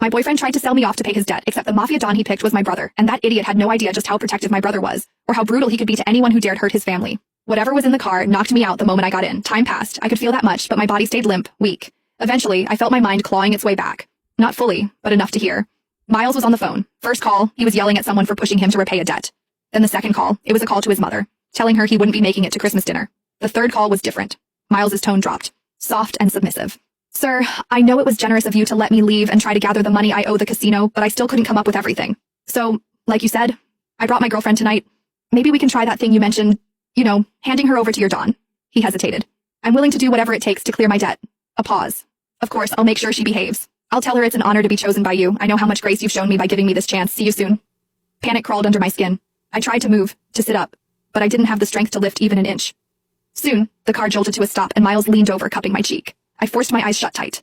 My boyfriend tried to sell me off to pay his debt, except the mafia don he picked was my brother, and that idiot had no idea just how protective my brother was, or how brutal he could be to anyone who dared hurt his family. Whatever was in the car knocked me out the moment I got in. Time passed. I could feel that much, but my body stayed limp, weak. Eventually, I felt my mind clawing its way back. Not fully, but enough to hear. Miles was on the phone. First call, he was yelling at someone for pushing him to repay a debt. Then the second call, it was a call to his mother, telling her he wouldn't be making it to Christmas dinner. The third call was different. Miles's tone dropped, soft and submissive. Sir, I know it was generous of you to let me leave and try to gather the money I owe the casino, but I still couldn't come up with everything. So, like you said, I brought my girlfriend tonight. Maybe we can try that thing you mentioned, handing her over to your Don. He hesitated. I'm willing to do whatever it takes to clear my debt. A pause. Of course, I'll make sure she behaves. I'll tell her it's an honor to be chosen by you. I know how much grace you've shown me by giving me this chance. See you soon. Panic crawled under my skin. I tried to move, to sit up, but I didn't have the strength to lift even an inch. Soon, the car jolted to a stop and Miles leaned over, cupping my cheek. I forced my eyes shut tight.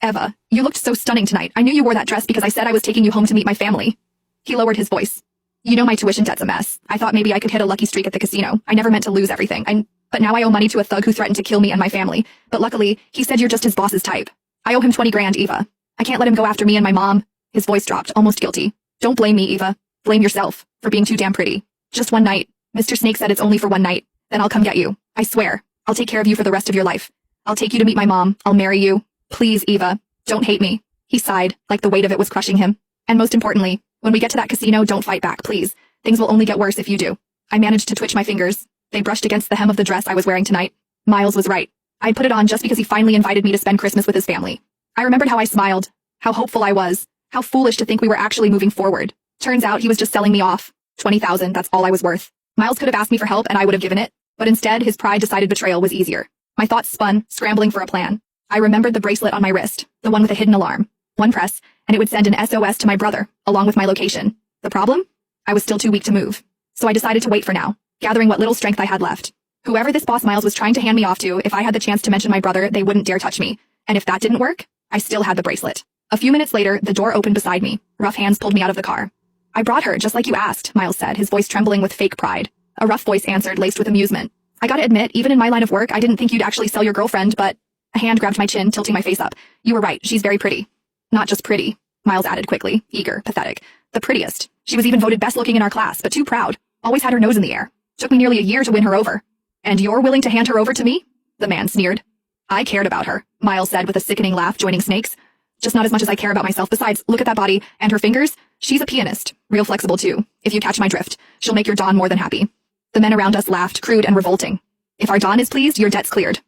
Eva, you looked so stunning tonight. I knew you wore that dress because I said I was taking you home to meet my family. He lowered his voice. You know my tuition debt's a mess. I thought maybe I could hit a lucky streak at the casino. I never meant to lose everything. But now I owe money to a thug who threatened to kill me and my family. But luckily, he said you're just his boss's type. I owe him 20 grand, Eva. I can't let him go after me and my mom. His voice dropped, almost guilty. Don't blame me, Eva. Blame yourself for being too damn pretty. Just one night. Mr. Snake said it's only for one night. Then I'll come get you. I swear. I'll take care of you for the rest of your life. I'll take you to meet my mom. I'll marry you. Please, Eva. Don't hate me. He sighed, like the weight of it was crushing him. And most importantly, when we get to that casino, don't fight back, please. Things will only get worse if you do. I managed to twitch my fingers. They brushed against the hem of the dress I was wearing tonight. Miles was right. I'd put it on just because he finally invited me to spend Christmas with his family. I remembered how I smiled, how hopeful I was, how foolish to think we were actually moving forward. Turns out he was just selling me off. 20,000, that's all I was worth. Miles could have asked me for help and I would have given it, but instead his pride decided betrayal was easier. My thoughts spun, scrambling for a plan. I remembered the bracelet on my wrist, the one with a hidden alarm. One press, and it would send an SOS to my brother, along with my location. The problem? I was still too weak to move. So I decided to wait for now, gathering what little strength I had left. Whoever this boss Miles was trying to hand me off to, if I had the chance to mention my brother, they wouldn't dare touch me. And if that didn't work, I still had the bracelet. A few minutes later, the door opened beside me. Rough hands pulled me out of the car. I brought her, just like you asked, Miles said, his voice trembling with fake pride. A rough voice answered, laced with amusement. I gotta admit, even in my line of work, I didn't think you'd actually sell your girlfriend, but... A hand grabbed my chin, tilting my face up. You were right, she's very pretty. Not just pretty, Miles added quickly, eager, pathetic. The prettiest. She was even voted best looking in our class, but too proud. Always had her nose in the air. Took me nearly a year to win her over. And you're willing to hand her over to me? The man sneered. I cared about her, Miles said with a sickening laugh, joining Snake's. Just not as much as I care about myself. Besides, look at that body, and her fingers. She's a pianist. Real flexible too. If you catch my drift, she'll make your Don more than happy. The men around us laughed, crude and revolting. If our Don is pleased, your debt's cleared.